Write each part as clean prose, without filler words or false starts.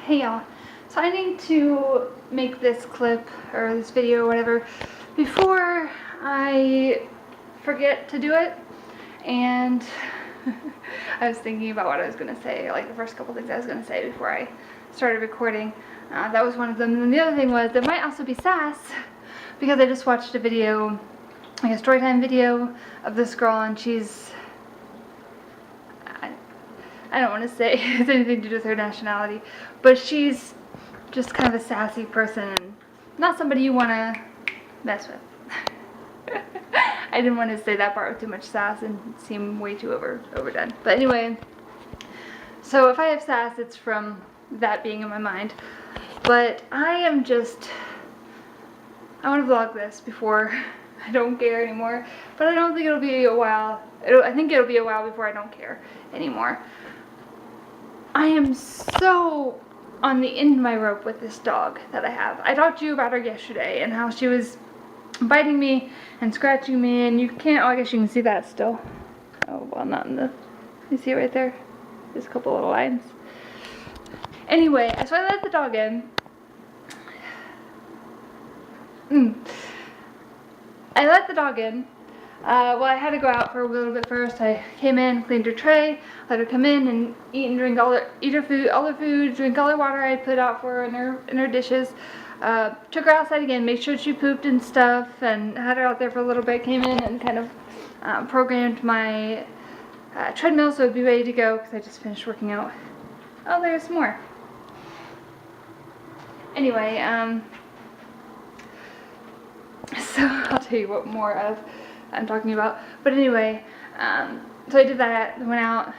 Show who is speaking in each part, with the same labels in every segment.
Speaker 1: Hey y'all, so I need to make this clip or this video or whatever before I forget to do it. And I was thinking about what I was going to say, like the first couple things I was going to say before I started recording. That was one of them. And then the other thing was there might also be sass because I just watched a video, like a storytime video of this girl, and she's, I don't want to say it's anything to do with her nationality, but she's just kind of a sassy person and not somebody you want to mess with. I didn't want to say that part with too much sass and seem way too overdone. But anyway, so if I have sass, it's from that being in my mind. But I want to vlog this before I don't care anymore. But I don't think it'll be a while. I think it'll be a while before I don't care anymore. I am so on the end of my rope with this dog that I have. I talked to you about her yesterday and how she was biting me and scratching me, and you can't, oh, I guess you can see that still. Oh, well, not in the, you see it right there? There's a couple little lines. Anyway, so I let the dog in. I let the dog in. Well, I had to go out for a little bit first. I came in, cleaned her tray, let her come in and eat and drink eat her food, all her food, drink all her water I put out for her in her dishes. Took her outside again, made sure she pooped and stuff, and had her out there for a little bit. Came in and kind of programmed my treadmill so it'd be ready to go because I just finished working out. Oh, there's more. Anyway, so I'll tell you what more of I'm talking about. But anyway, so I did that, went out,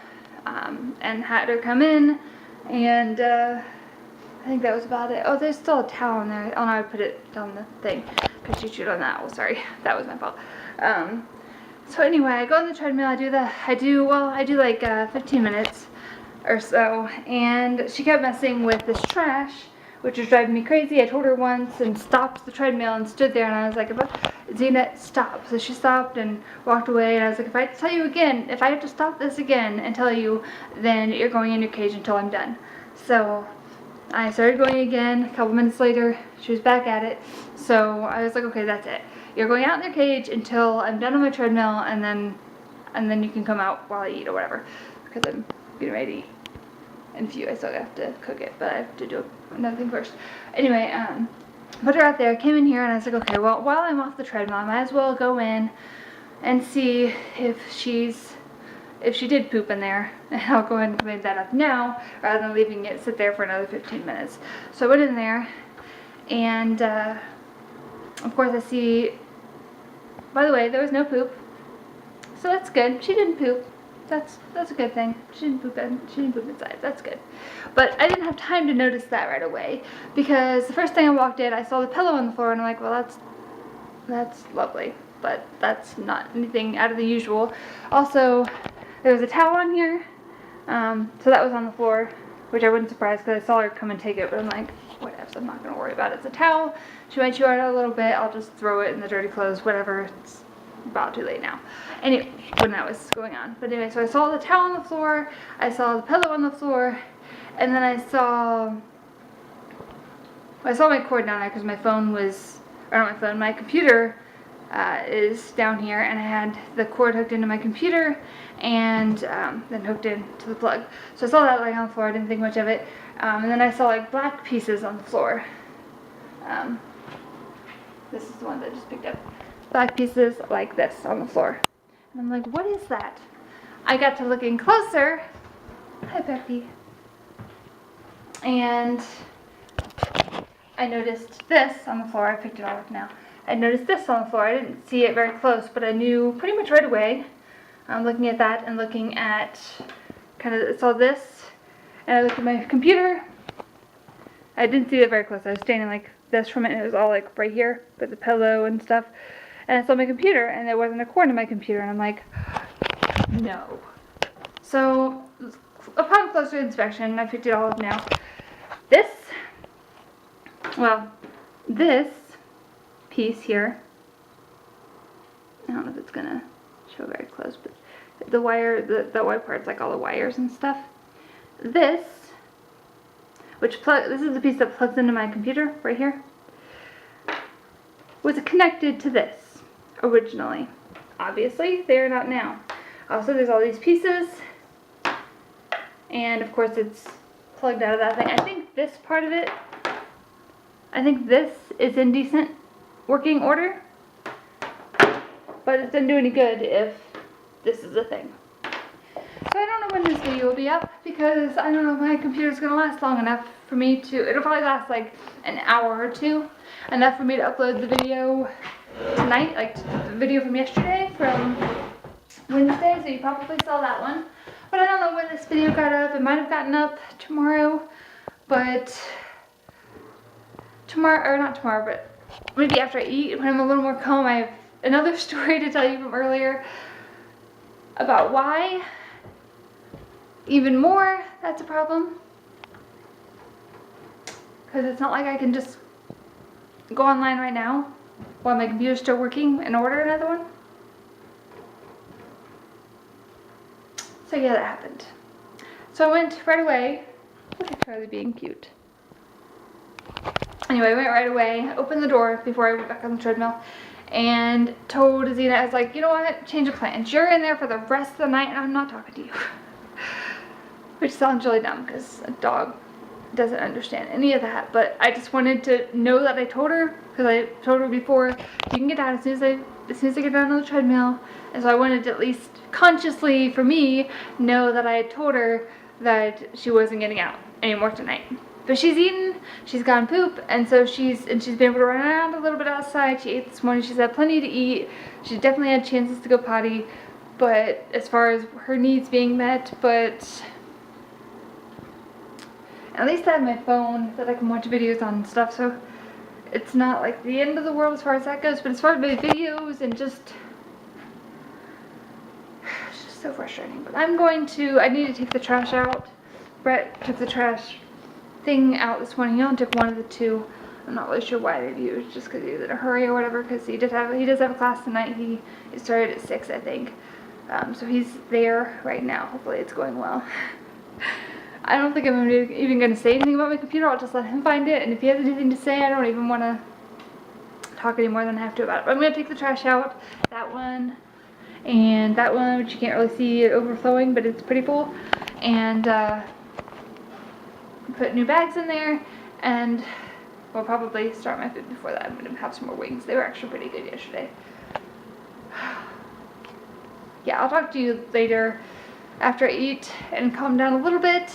Speaker 1: and had her come in, and I think that was about it. Oh, there's still a towel in there. Oh no, I put it down the thing because she chewed on that. Oh, sorry, that was my fault. So anyway, I go on the treadmill. I do like 15 minutes or so, and she kept messing with this trash, which was driving me crazy. I told her once and stopped the treadmill and stood there, and I was like, Zena, stop. So she stopped and walked away, and I was like, if I tell you again, if I have to stop this again and tell you, then you're going in your cage until I'm done. So I started going again. A couple minutes later, she was back at it. So I was like, okay, that's it. You're going out in your cage until I'm done on my treadmill, and then you can come out while I eat or whatever, because I'm getting ready to eat. And I still have to cook it, but I have to do another thing first. Anyway, put her out there, came in here, and I was like, okay, well, while I'm off the treadmill, I might as well go in and see if she did poop in there. And I'll go ahead and clean that up now, rather than leaving it sit there for another 15 minutes. So I went in there, and of course I see, by the way, there was no poop. So that's good. She didn't poop. That's a good thing. She didn't poop inside. That's good. But I didn't have time to notice that right away, because the first thing I walked in, I saw the pillow on the floor, and I'm like, well, that's lovely, but that's not anything out of the usual. Also, there was a towel on here, so that was on the floor, which I wasn't surprised because I saw her come and take it, but I'm like, whatever, so I'm not going to worry about it. It's a towel. She might chew on it a little bit. I'll just throw it in the dirty clothes, whatever. It's about too late now. Anyway, when that was going on. But anyway, so I saw the towel on the floor, I saw the pillow on the floor, and then I saw my cord down there because my phone was, or not my phone, my computer is down here, and I had the cord hooked into my computer and then hooked into the plug. So I saw that lying on the floor. I didn't think much of it. And then I saw like black pieces on the floor. This is the one that I just picked up. Black pieces like this on the floor. And I'm like, what is that? I got to looking closer. Hi, Peppy. And I noticed this on the floor. I picked it all up now. I noticed this on the floor. I didn't see it very close, but I knew pretty much right away. I'm looking at that and looking at saw this, and I looked at my computer. I didn't see it very close. I was standing like this from it, and it was all like right here with the pillow and stuff. And I saw my computer, and there wasn't a cord in my computer, and I'm like, no. So, upon closer inspection, I picked it all up now. This piece here, I don't know if it's gonna show very close, but the wire, the white part's like all the wires and stuff. This this is the piece that plugs into my computer right here, was connected to this originally. Obviously, they are not now. Also, there's all these pieces, and of course it's plugged out of that thing. I think this part of it, I think this is in decent working order, but it doesn't do any good if this is the thing. So I don't know when this video will be up, because I don't know if my computer's going to last long enough for me to, it'll probably last like an hour or two, enough for me to upload the video tonight, like the video from yesterday, from Wednesday, so you probably saw that one. But I don't know when this video got up. It might have gotten up tomorrow, but not tomorrow, but maybe after I eat, when I'm a little more calm. I have another story to tell you from earlier about why, even more, that's a problem. Because it's not like I can just go online right now while my computer's still working and order another one. So yeah, that happened. So I went right away. Look at Charlie being cute. Anyway, I went right away, opened the door before I went back on the treadmill, and told Zena, I was like, you know what, change of plans. You're in there for the rest of the night and I'm not talking to you. Which sounds really dumb because a dog doesn't understand any of that, but I just wanted to know that I told her, because I told her before, you can get out as soon as I get down on the treadmill. And so I wanted to at least consciously, for me, know that I had told her that she wasn't getting out anymore tonight. But she's eaten, she's gotten poop, and so she's been able to run around a little bit outside. She ate this morning, she's had plenty to eat. She's definitely had chances to go potty, but as far as her needs being met, but at least I have my phone that I can watch videos on and stuff, so it's not like the end of the world as far as that goes. But as far as my videos and just, it's just so frustrating. But I need to take the trash out. Brett took the trash thing out this morning. He only took one of the two. I'm not really sure why. Maybe it was just because he was in a hurry or whatever, because he does have a class tonight. He started at 6, I think. So he's there right now. Hopefully it's going well. I don't think I'm even going to say anything about my computer. I'll just let him find it, and if he has anything to say, I don't even want to talk any more than I have to about it. But I'm going to take the trash out, that one, and that one, which you can't really see it overflowing, but it's pretty full, and put new bags in there, and we'll probably start my food before that. I'm going to have some more wings. They were actually pretty good yesterday. Yeah, I'll talk to you later after I eat and calm down a little bit.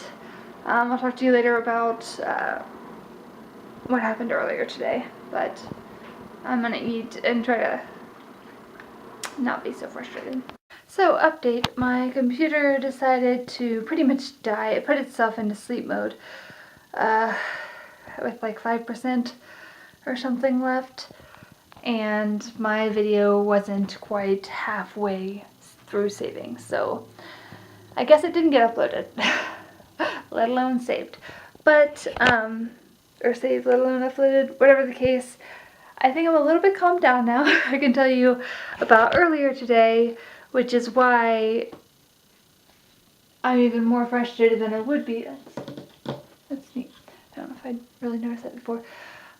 Speaker 1: I'll talk to you later about what happened earlier today, but I'm gonna eat and try to not be so frustrated. So, update, my computer decided to pretty much die. It put itself into sleep mode with like 5% or something left, and my video wasn't quite halfway through saving, so I guess it didn't get uploaded. Let alone saved. But, or saved, let alone uploaded, whatever the case. I think I'm a little bit calmed down now. I can tell you about earlier today, which is why I'm even more frustrated than I would be. That's neat. I don't know if I'd really noticed that before.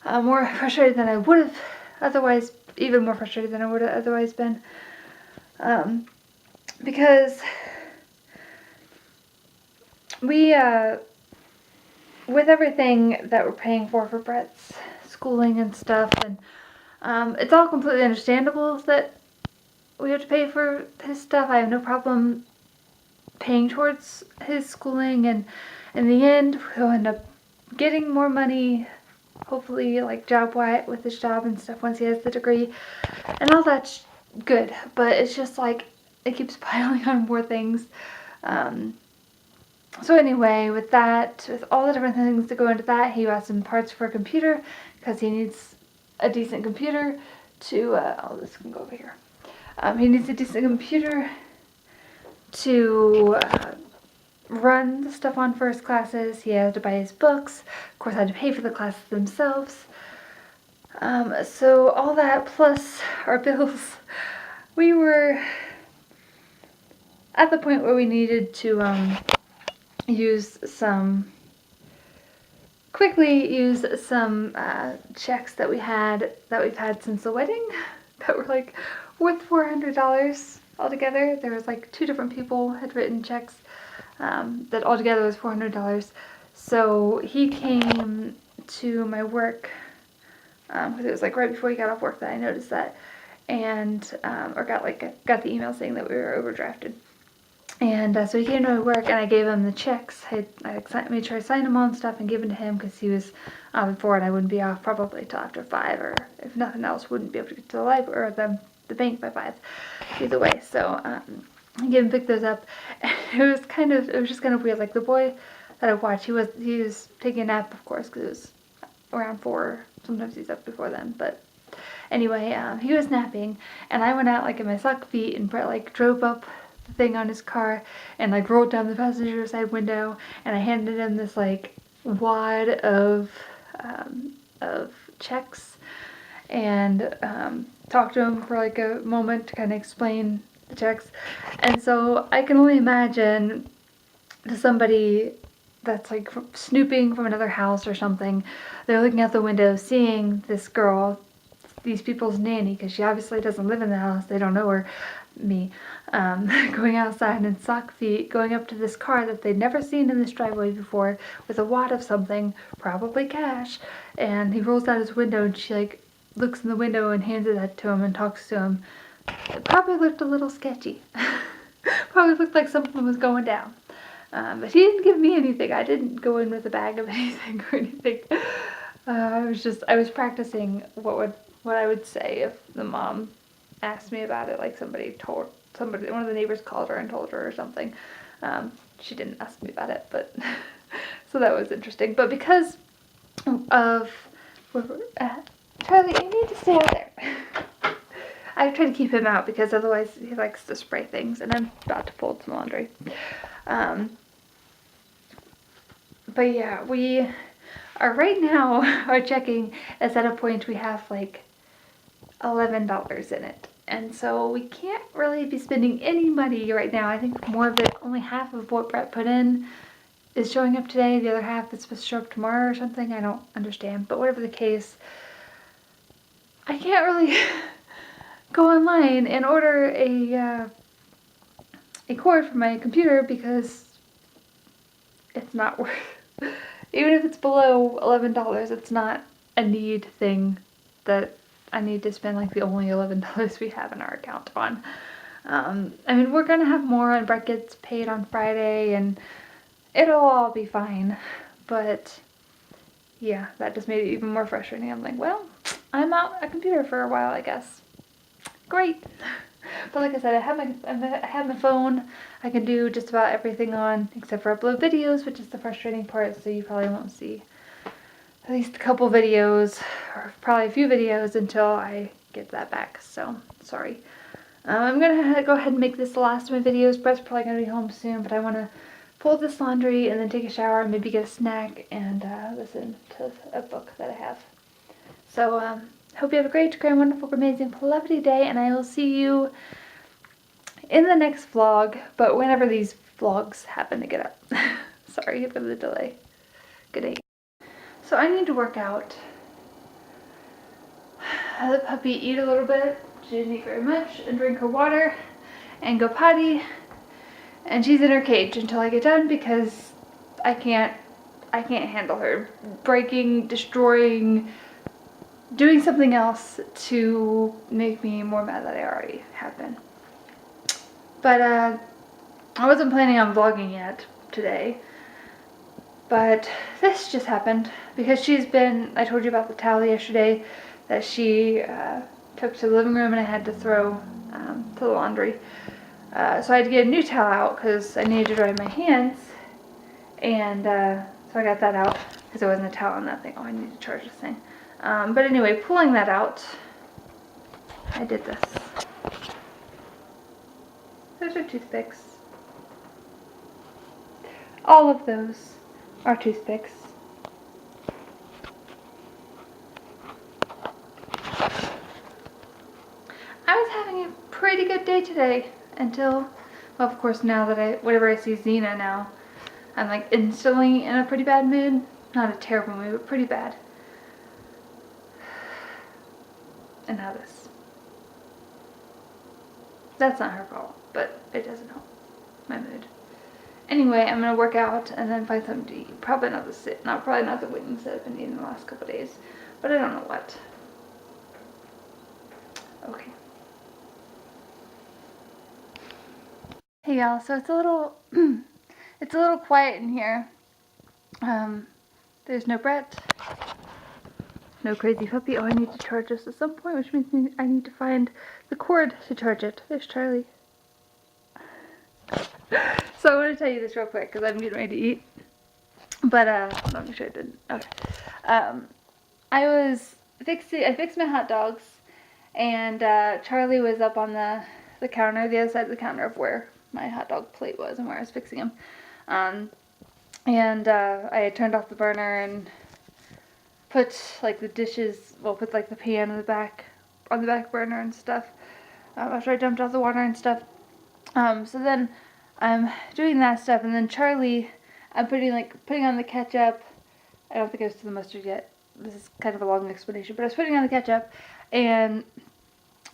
Speaker 1: More frustrated than I would have otherwise, even more frustrated than I would have otherwise been. Because we, with everything that we're paying for Brett's schooling and stuff, and it's all completely understandable that we have to pay for his stuff. I have no problem paying towards his schooling, and in the end, he'll end up getting more money, hopefully, like job-wise, with his job and stuff once he has the degree, and all that's good, but it's just like, it keeps piling on more things. So anyway, with that, with all the different things that go into that, he bought some parts for a computer, because he needs a decent computer to, oh, this can go over here. He needs a decent computer to run the stuff on for his classes. He had to buy his books. Of course, I had to pay for the classes themselves. So all that plus our bills, we were at the point where we needed to use some quickly use some checks that we've had since the wedding that were like worth $400 altogether. There was like 2 different people had written checks that altogether was $400. So he came to my work because it was like right before he got off work that I noticed that, and or got the email saying that we were overdrafted. And so he came to my work, and I gave him the checks. I made sure I signed them all and stuff and gave them to him because he was before, and I wouldn't be off probably till after 5, or if nothing else, wouldn't be able to get to the library or the bank by 5. Either way, so I gave him, pick those up. And it was just kind of weird. Like the boy that I watched, he was taking a nap, of course, because it was around 4. Sometimes he's up before then, but anyway, he was napping, and I went out like in my sock feet and like drove up the thing on his car and like rolled down the passenger side window, and I handed him this like wad of checks and talked to him for like a moment to kind of explain the checks. And so I can only imagine to somebody that's like snooping from another house or something, they're looking out the window seeing this girl, these people's nanny, because she obviously doesn't live in the house, they don't know her, me, going outside in sock feet, going up to this car that they'd never seen in this driveway before with a wad of something, probably cash, and he rolls out his window and she like looks in the window and hands it to him and talks to him. It probably looked a little sketchy. Probably looked like something was going down. But he didn't give me anything. I didn't go in with a bag of anything or anything. I was practicing what I would say if the mom asked me about it, like one of the neighbors called her and told her or something. She didn't ask me about it, but so that was interesting. But because of where we're at, Charlie, you need to stay out there. I try to keep him out because otherwise he likes to spray things, and I'm about to fold some laundry. But yeah, we are right now, our checking is at a point we have like $11 in it. And so we can't really be spending any money right now. I think more of it, only half of what Brett put in is showing up today. The other half is supposed to show up tomorrow or something. I don't understand. But whatever the case, I can't really go online and order a cord for my computer because it's not worth, even if it's below $11, it's not a need thing that I need to spend like the only $11 we have in our account on. I mean, we're gonna have more, and Brett gets paid on Friday, and it'll all be fine. But yeah, that just made it even more frustrating. I'm like, well, I'm out a computer for a while, I guess. Great. But like I said, I have my phone. I can do just about everything on, except for upload videos, which is the frustrating part, so you probably won't see at least a couple videos, or probably a few videos until I get that back, so sorry. I'm gonna go ahead and make this the last of my videos. Brett's probably gonna be home soon, but I want to fold this laundry and then take a shower and maybe get a snack and listen to a book that I have. So, hope you have a great, wonderful, amazing, lovely day, and I will see you in the next vlog, but whenever these vlogs happen to get up. Sorry for the delay. Good day. So I need to work out. I let the puppy eat a little bit. She didn't eat very much, and drink her water and go potty. And she's in her cage until I get done because I can't handle her breaking, destroying, doing something else to make me more mad than I already have been. But I wasn't planning on vlogging yet today. But this just happened because I told you about the towel yesterday that she took to the living room and I had to throw to the laundry. So I had to get a new towel out because I needed to dry my hands. And so I got that out because there wasn't a towel on that thing. Oh, I need to charge this thing. But anyway, pulling that out, I did this. Those are toothpicks. All of those are toothpicks. I was having a pretty good day today until, well, of course, now that whenever I see Xena now, I'm like instantly in a pretty bad mood. Not a terrible movie, but pretty bad. And now this. That's not her fault, but it doesn't help my mood. Anyway, I'm gonna work out and then find something to eat. Probably not the wings that I've been eating the last couple days, but I don't know what. Okay. Hey y'all, so it's a little it's a little quiet in here. There's no Brett, no crazy puppy. Oh, I need to charge this at some point, which means I need to find the cord to charge it. There's Charlie. So I want to tell you this real quick because I'm getting ready to eat. But let me sure I didn't. Okay. I fixed my hot dogs, and Charlie was up on the counter, the other side of the counter of where my hot dog plate was and where I was fixing them. And I had turned off the burner and put like the dishes, put like the pan on the back burner and stuff. After I dumped off the water and stuff. So then I'm doing that stuff, and then Charlie, I'm putting on the ketchup. I don't think I was to the mustard yet. This is kind of a long explanation, but I was putting on the ketchup, and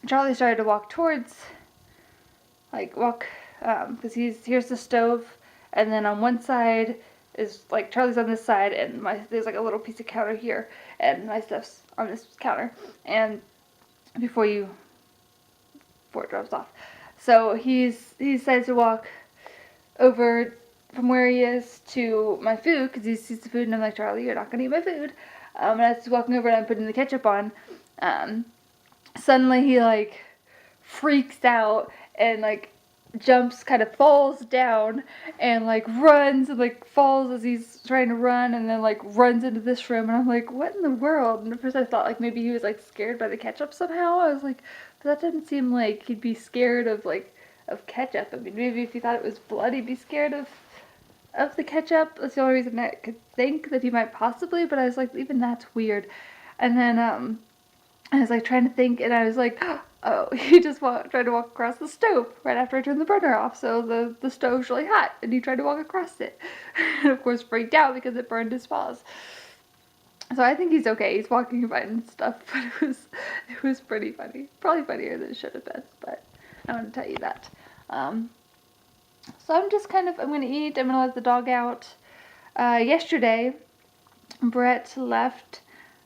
Speaker 1: Charlie started to walk towards, because here's the stove, and then on one side is, Charlie's on this side, and there's a little piece of counter here, and my stuff's on this counter, and before it drops off. So he decides to walk over from where he is to my food, because he sees the food, and I'm like, Charlie, you're not going to eat my food. And as he's walking over and I'm putting the ketchup on, suddenly he, freaks out and, jumps, kind of falls down, and, runs and, falls as he's trying to run, and then, runs into this room, and I'm like, what in the world? And at first I thought, maybe he was, scared by the ketchup somehow. I was like, but that doesn't seem like he'd be scared of ketchup. I mean, maybe if he thought it was blood, he'd be scared of the ketchup. That's the only reason I could think that he might possibly, but I was like, even that's weird. And then I was trying to think, and I was like, oh, he just tried to walk across the stove right after I turned the burner off, so the stove's really hot, and he tried to walk across it. And of course freaked out because it burned his paws. So I think he's okay. He's walking fine and stuff, but it was pretty funny. Probably funnier than it should have been, but I want to tell you that. So I'm just I'm going to eat. I'm going to let the dog out. Yesterday, Brett left,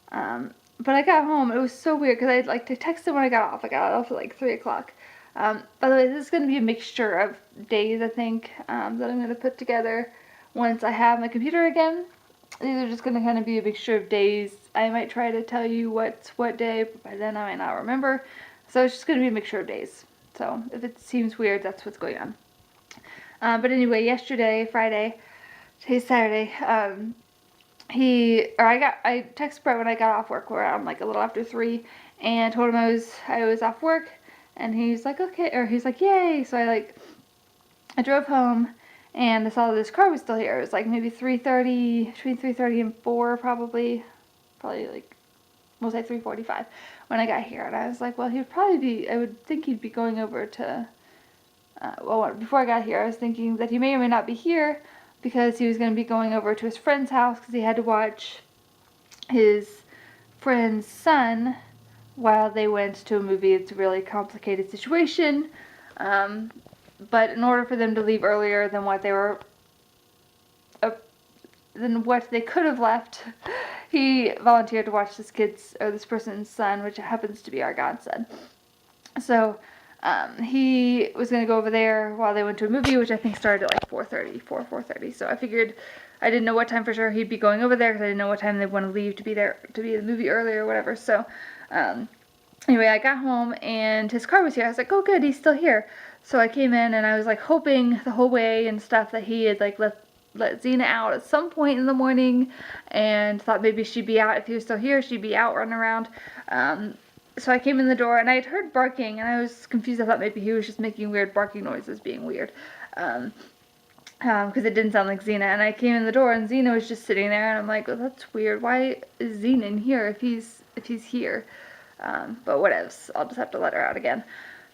Speaker 1: but I got home. It was so weird because I texted him when I got off. I got off at 3 o'clock. By the way, this is going to be a mixture of days, I think, that I'm going to put together once I have my computer again. These are just going to kind of be a mixture of days. I might try to tell you what's what day, but by then I might not remember. So it's just going to be a mixture of days. So if it seems weird, that's what's going on. But anyway, yesterday, Friday, today's Saturday, I texted Brett when I got off work around a little after 3, and told him I was off work, and he's like, okay, or he's like, yay. So I drove home, and I saw that his car was still here. It was maybe 3:30, between 3:30 and 4 probably we'll say 3:45 when I got here. And I was like, well, I would think he'd be going over to, before I got here, I was thinking that he may or may not be here because he was going to be going over to his friend's house because he had to watch his friend's son while they went to a movie. It's a really complicated situation. But in order for them to leave earlier than what they could have left, he volunteered to watch this person's son, which happens to be our godson. So he was going to go over there while they went to a movie, which I think started at 4:30. So I figured, I didn't know what time for sure he'd be going over there because I didn't know what time they'd want to leave to be there to be in the movie early or whatever. So anyway, I got home and his car was here. I was like, oh good, he's still here. So I came in and I was hoping the whole way and stuff that he had let Xena out at some point in the morning, and thought maybe she'd be out. If he was still here, she'd be out running around. So I came in the door and I had heard barking, and I was confused. I thought maybe he was just making weird barking noises, being weird, because it didn't sound like Xena. And I came in the door and Xena was just sitting there, and I'm like, well, that's weird. Why is Xena in here if he's here? But whatevs. I'll just have to let her out again.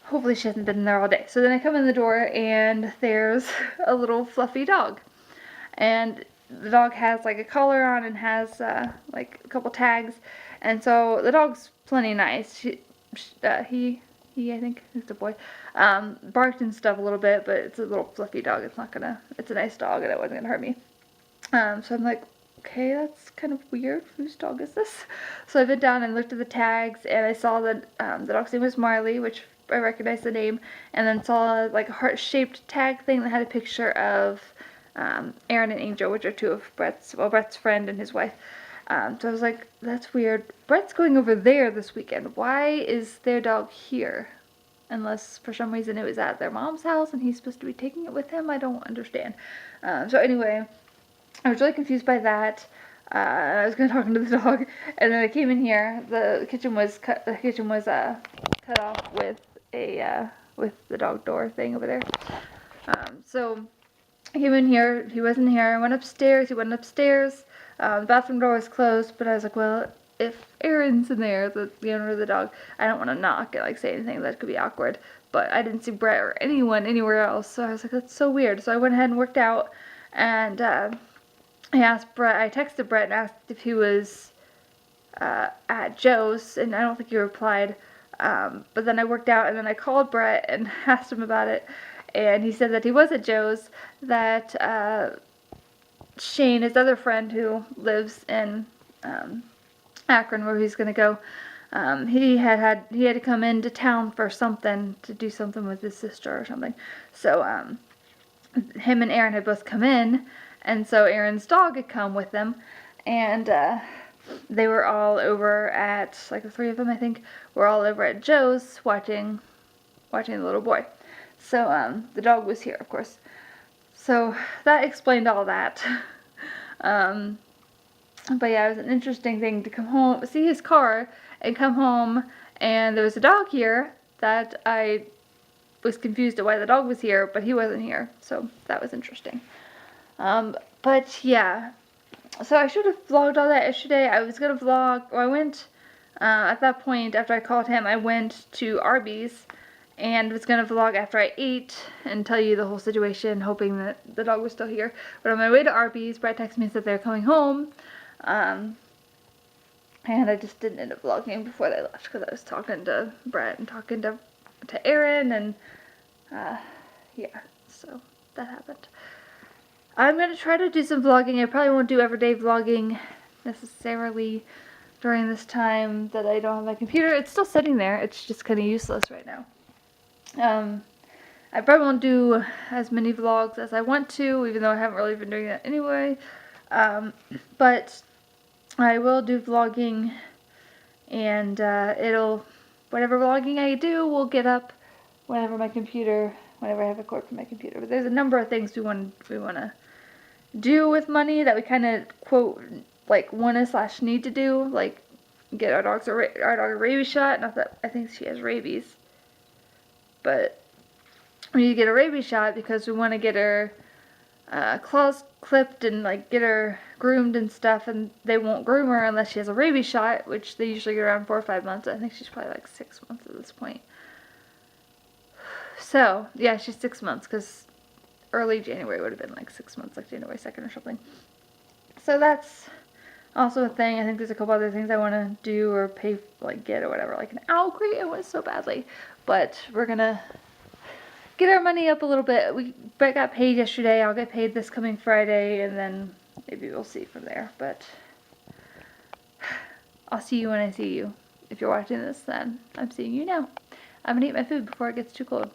Speaker 1: Hopefully she hasn't been there all day. So then I come in the door and there's a little fluffy dog. And the dog has like a collar on and has like a couple tags, and so the dog's plenty nice. He I think it's a boy, barked and stuff a little bit, but it's a little fluffy dog. It's a nice dog, and it wasn't gonna hurt me. So I'm like, okay, that's kind of weird. Whose dog is this? So I went down and looked at the tags, and I saw that the dog's name was Marley, which I recognized the name, and then saw like a heart-shaped tag thing that had a picture of Aaron and Angel, which are two of Brett's friend and his wife. So I was like, that's weird. Brett's going over there this weekend. Why is their dog here? Unless for some reason it was at their mom's house and he's supposed to be taking it with him. I don't understand. So anyway, I was really confused by that. I was going to talk to the dog, and then I came in here. The kitchen was cut off with the dog door thing over there. So I came in here. He wasn't here. I went upstairs. He went upstairs. The bathroom door was closed, but I was like, well, if Aaron's in there, the owner of the dog, I don't want to knock and like say anything that could be awkward. But I didn't see Brett or anyone anywhere else, so I was like, that's so weird. So I went ahead and worked out, and I texted Brett and asked if he was at Joe's, and I don't think he replied. But then I worked out, and then I called Brett and asked him about it, and he said that he was at Joe's, that Shane, his other friend who lives in Akron, where he's gonna go, he had to come into town for something, to do something with his sister or something. So him and Aaron had both come in, and so Aaron's dog had come with them, and they were all over at, like the three of them I think, were all over at Joe's watching the little boy. So the dog was here, of course. So that explained all that. But yeah, it was an interesting thing to come home, see his car, and come home, and there was a dog here that I was confused at why the dog was here, but he wasn't here. So that was interesting. But yeah, so I should have vlogged all that yesterday. I was gonna vlog, or I went, at that point, after I called him, I went to Arby's, and was gonna vlog after I ate and tell you the whole situation, hoping that the dog was still here. But on my way to Arby's, Brett texted me and said they were coming home, and I just didn't end up vlogging before they left because I was talking to Brett and talking to Aaron, and yeah, so that happened. I'm gonna try to do some vlogging. I probably won't do everyday vlogging necessarily during this time that I don't have my computer. It's still sitting there. It's just kind of useless right now. I probably won't do as many vlogs as I want to, even though I haven't really been doing that anyway. But I will do vlogging, and whatever vlogging I do will get up whenever I have a cord for my computer. But there's a number of things we want to do with money that we kind of quote like want/need to do, like get our dog a rabies shot. Not that I think she has rabies, but we need to get a rabies shot because we want to get her claws clipped and like get her groomed and stuff, and they won't groom her unless she has a rabies shot, which they usually get around 4 or 5 months. I think she's probably like 6 months at this point. So yeah, she's 6 months because early January would have been like 6 months, like January 2nd or something. So that's also a thing. I think there's a couple other things I want to do or pay, like get or whatever, like an owl crate. I want so badly, but we're gonna get our money up a little bit. Brett got paid yesterday. I'll get paid this coming Friday, and then maybe we'll see from there. But I'll see you when I see you. If you're watching this, then I'm seeing you now. I'm gonna eat my food before it gets too cold.